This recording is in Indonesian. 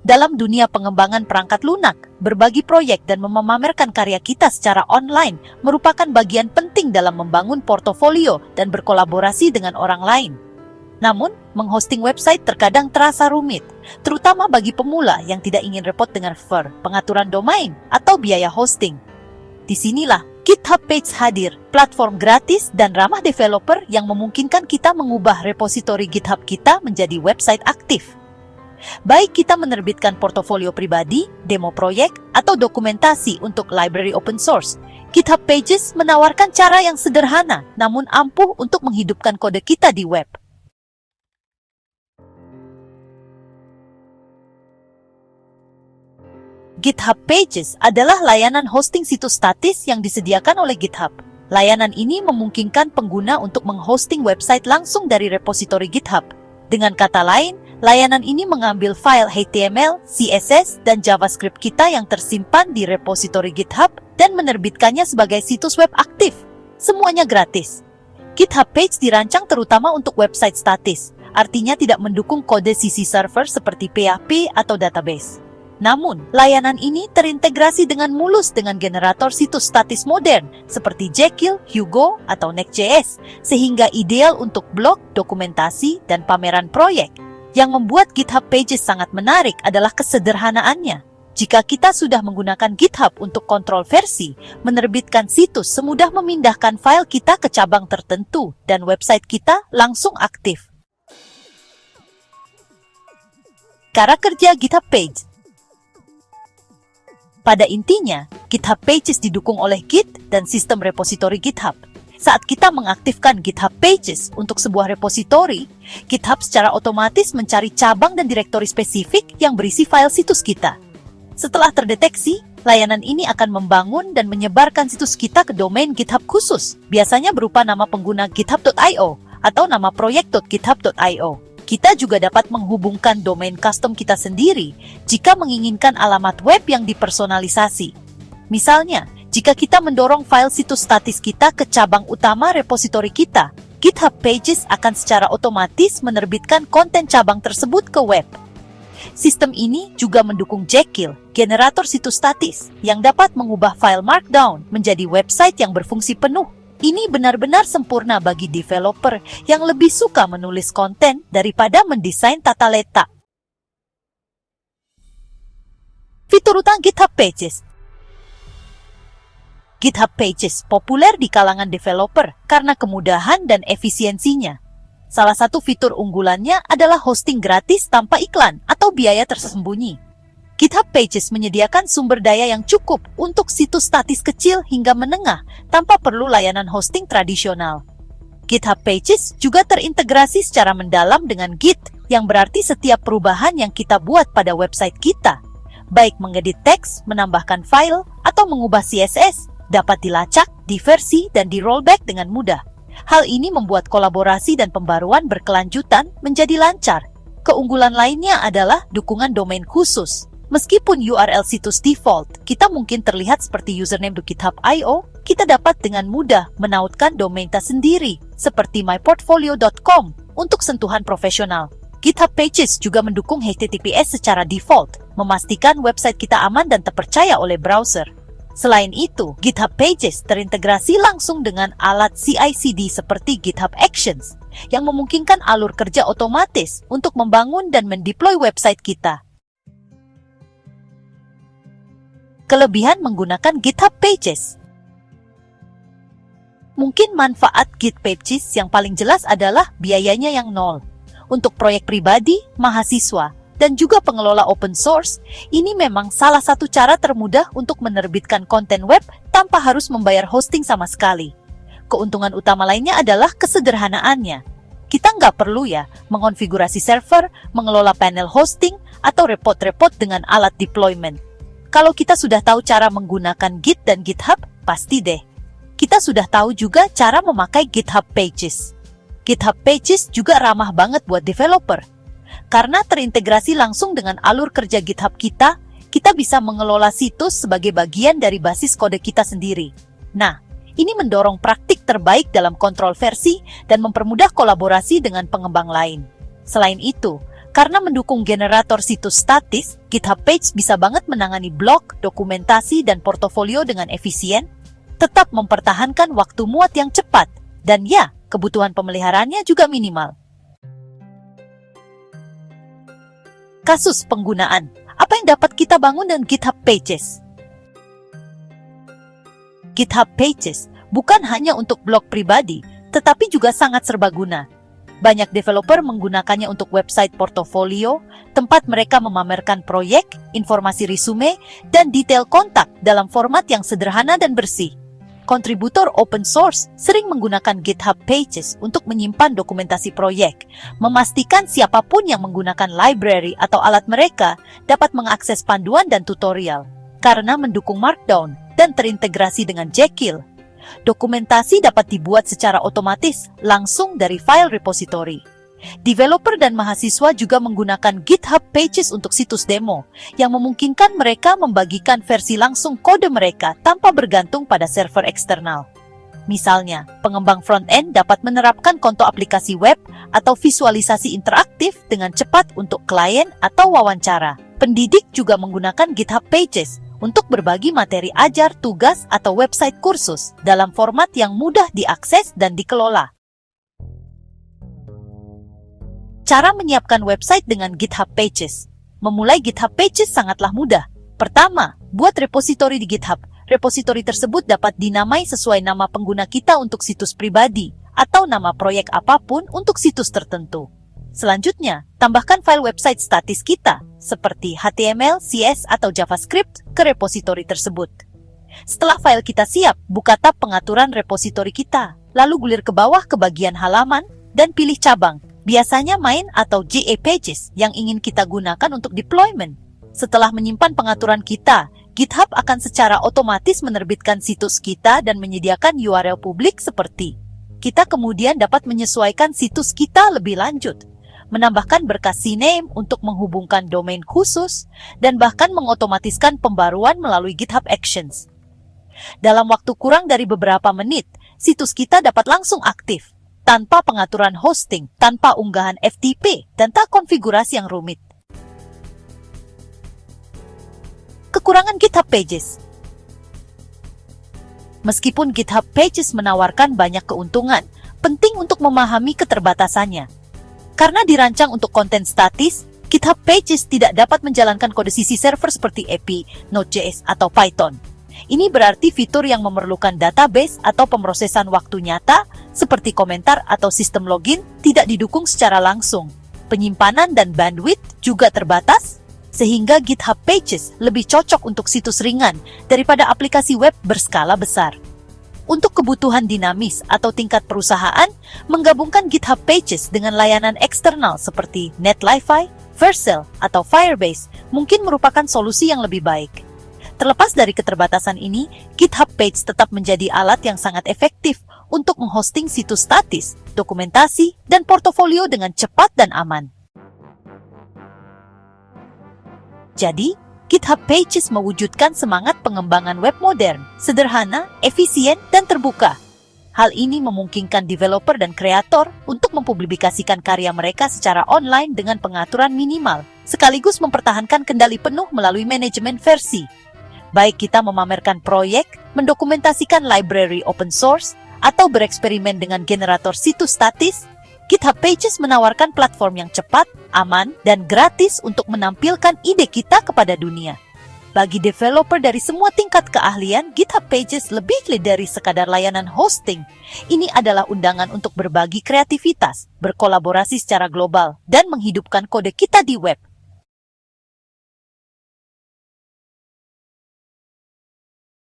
Dalam dunia pengembangan perangkat lunak, berbagi proyek dan memamerkan karya kita secara online merupakan bagian penting dalam membangun portofolio dan berkolaborasi dengan orang lain. Namun, menghosting website terkadang terasa rumit, terutama bagi pemula yang tidak ingin repot dengan pengaturan domain atau biaya hosting. Disinilah GitHub Pages hadir, platform gratis dan ramah developer yang memungkinkan kita mengubah repositori GitHub kita menjadi website aktif. Baik kita menerbitkan portofolio pribadi, demo proyek, atau dokumentasi untuk library open source, GitHub Pages menawarkan cara yang sederhana namun ampuh untuk menghidupkan kode kita di web. GitHub Pages adalah layanan hosting situs statis yang disediakan oleh GitHub. Layanan ini memungkinkan pengguna untuk menghosting website langsung dari repositori GitHub. Dengan kata lain, layanan ini mengambil file HTML, CSS, dan JavaScript kita yang tersimpan di repositori GitHub dan menerbitkannya sebagai situs web aktif. Semuanya gratis. GitHub Pages dirancang terutama untuk website statis, artinya tidak mendukung kode sisi server seperti PHP atau database. Namun, layanan ini terintegrasi dengan mulus dengan generator situs statis modern seperti Jekyll, Hugo, atau Next.js, sehingga ideal untuk blog, dokumentasi, dan pameran proyek. Yang membuat GitHub Pages sangat menarik adalah kesederhanaannya. Jika kita sudah menggunakan GitHub untuk kontrol versi, menerbitkan situs semudah memindahkan file kita ke cabang tertentu, dan website kita langsung aktif. Cara kerja GitHub Pages. Pada intinya, GitHub Pages didukung oleh Git dan sistem repositori GitHub. Saat kita mengaktifkan GitHub Pages untuk sebuah repositori, GitHub secara otomatis mencari cabang dan direktori spesifik yang berisi file situs kita. Setelah terdeteksi, layanan ini akan membangun dan menyebarkan situs kita ke domain GitHub khusus, biasanya berupa nama pengguna github.io atau nama proyek.github.io. Kita juga dapat menghubungkan domain custom kita sendiri jika menginginkan alamat web yang dipersonalisasi. Misalnya, jika kita mendorong file situs statis kita ke cabang utama repositori kita, GitHub Pages akan secara otomatis menerbitkan konten cabang tersebut ke web. Sistem ini juga mendukung Jekyll, generator situs statis, yang dapat mengubah file Markdown menjadi website yang berfungsi penuh. Ini benar-benar sempurna bagi developer yang lebih suka menulis konten daripada mendesain tata letak. Fitur utama GitHub Pages. GitHub Pages populer di kalangan developer karena kemudahan dan efisiensinya. Salah satu fitur unggulannya adalah hosting gratis tanpa iklan atau biaya tersembunyi. GitHub Pages menyediakan sumber daya yang cukup untuk situs statis kecil hingga menengah tanpa perlu layanan hosting tradisional. GitHub Pages juga terintegrasi secara mendalam dengan Git, yang berarti setiap perubahan yang kita buat pada website kita, baik mengedit teks, menambahkan file, atau mengubah CSS, dapat dilacak, diversi, dan di-rollback dengan mudah. Hal ini membuat kolaborasi dan pembaruan berkelanjutan menjadi lancar. Keunggulan lainnya adalah dukungan domain khusus. Meskipun URL situs default, kita mungkin terlihat seperti username.github.io, kita dapat dengan mudah menautkan domain kita sendiri, seperti myportfolio.com, untuk sentuhan profesional. GitHub Pages juga mendukung HTTPS secara default, memastikan website kita aman dan terpercaya oleh browser. Selain itu, GitHub Pages terintegrasi langsung dengan alat CI/CD seperti GitHub Actions, yang memungkinkan alur kerja otomatis untuk membangun dan mendeploy website kita. Kelebihan menggunakan GitHub Pages. Mungkin manfaat Git Pages yang paling jelas adalah biayanya yang nol. Untuk proyek pribadi, mahasiswa, dan juga pengelola open source, ini memang salah satu cara termudah untuk menerbitkan konten web tanpa harus membayar hosting sama sekali. Keuntungan utama lainnya adalah kesederhanaannya. Kita nggak perlu mengonfigurasi server, mengelola panel hosting, atau repot-repot dengan alat deployment. Kalau kita sudah tahu cara menggunakan Git dan GitHub, pasti deh. Kita sudah tahu juga cara memakai GitHub Pages. GitHub Pages juga ramah banget buat developer. Karena terintegrasi langsung dengan alur kerja GitHub kita, kita bisa mengelola situs sebagai bagian dari basis kode kita sendiri. Nah, ini mendorong praktik terbaik dalam kontrol versi dan mempermudah kolaborasi dengan pengembang lain. Selain itu, Karena mendukung generator situs statis, GitHub Page bisa banget menangani blog, dokumentasi, dan portofolio dengan efisien, tetap mempertahankan waktu muat yang cepat, dan ya, kebutuhan pemeliharaannya juga minimal. Kasus penggunaan. Apa yang dapat kita bangun dengan GitHub Pages? GitHub Pages bukan hanya untuk blog pribadi, tetapi juga sangat serbaguna. Banyak developer menggunakannya untuk website portofolio, tempat mereka memamerkan proyek, informasi resume, dan detail kontak dalam format yang sederhana dan bersih. Kontributor open source sering menggunakan GitHub Pages untuk menyimpan dokumentasi proyek, memastikan siapapun yang menggunakan library atau alat mereka dapat mengakses panduan dan tutorial. Karena mendukung Markdown dan terintegrasi dengan Jekyll, dokumentasi dapat dibuat secara otomatis langsung dari file repository. Developer dan mahasiswa juga menggunakan GitHub Pages untuk situs demo, yang memungkinkan mereka membagikan versi langsung kode mereka tanpa bergantung pada server eksternal. Misalnya, pengembang front-end dapat menerapkan konto aplikasi web atau visualisasi interaktif dengan cepat untuk klien atau wawancara. Pendidik juga menggunakan GitHub Pages untuk berbagi materi ajar, tugas, atau website kursus dalam format yang mudah diakses dan dikelola. Cara menyiapkan website dengan GitHub Pages. Memulai GitHub Pages sangatlah mudah. Pertama, buat repositori di GitHub. Repositori tersebut dapat dinamai sesuai nama pengguna kita untuk situs pribadi, atau nama proyek apapun untuk situs tertentu. Selanjutnya, tambahkan file website statis kita, seperti HTML, CSS, atau JavaScript, ke repositori tersebut. Setelah file kita siap, buka tab pengaturan repositori kita, lalu gulir ke bawah ke bagian halaman, dan pilih cabang, biasanya main atau GA Pages, yang ingin kita gunakan untuk deployment. Setelah menyimpan pengaturan kita, GitHub akan secara otomatis menerbitkan situs kita dan menyediakan URL publik seperti. Kita kemudian dapat menyesuaikan situs kita lebih lanjut, menambahkan berkas CNAME untuk menghubungkan domain khusus, dan bahkan mengotomatiskan pembaruan melalui GitHub Actions. Dalam waktu kurang dari beberapa menit, situs kita dapat langsung aktif, tanpa pengaturan hosting, tanpa unggahan FTP, dan tak konfigurasi yang rumit. Kekurangan GitHub Pages. Meskipun GitHub Pages menawarkan banyak keuntungan, penting untuk memahami keterbatasannya. Karena dirancang untuk konten statis, GitHub Pages tidak dapat menjalankan kode sisi server seperti API, Node.js, atau Python. Ini berarti fitur yang memerlukan database atau pemrosesan waktu nyata, seperti komentar atau sistem login, tidak didukung secara langsung. Penyimpanan dan bandwidth juga terbatas, sehingga GitHub Pages lebih cocok untuk situs ringan daripada aplikasi web berskala besar. Untuk kebutuhan dinamis atau tingkat perusahaan, menggabungkan GitHub Pages dengan layanan eksternal seperti Netlify, Vercel, atau Firebase mungkin merupakan solusi yang lebih baik. Terlepas dari keterbatasan ini, GitHub Pages tetap menjadi alat yang sangat efektif untuk menghosting situs statis, dokumentasi, dan portofolio dengan cepat dan aman. Jadi, GitHub Pages mewujudkan semangat pengembangan web modern, sederhana, efisien, dan terbuka. Hal ini memungkinkan developer dan kreator untuk mempublikasikan karya mereka secara online dengan pengaturan minimal, sekaligus mempertahankan kendali penuh melalui manajemen versi. Baik kita memamerkan proyek, mendokumentasikan library open source, atau bereksperimen dengan generator situs statis, GitHub Pages menawarkan platform yang cepat, aman, dan gratis untuk menampilkan ide kita kepada dunia. Bagi developer dari semua tingkat keahlian, GitHub Pages lebih dari sekadar layanan hosting. Ini adalah undangan untuk berbagi kreativitas, berkolaborasi secara global, dan menghidupkan kode kita di web.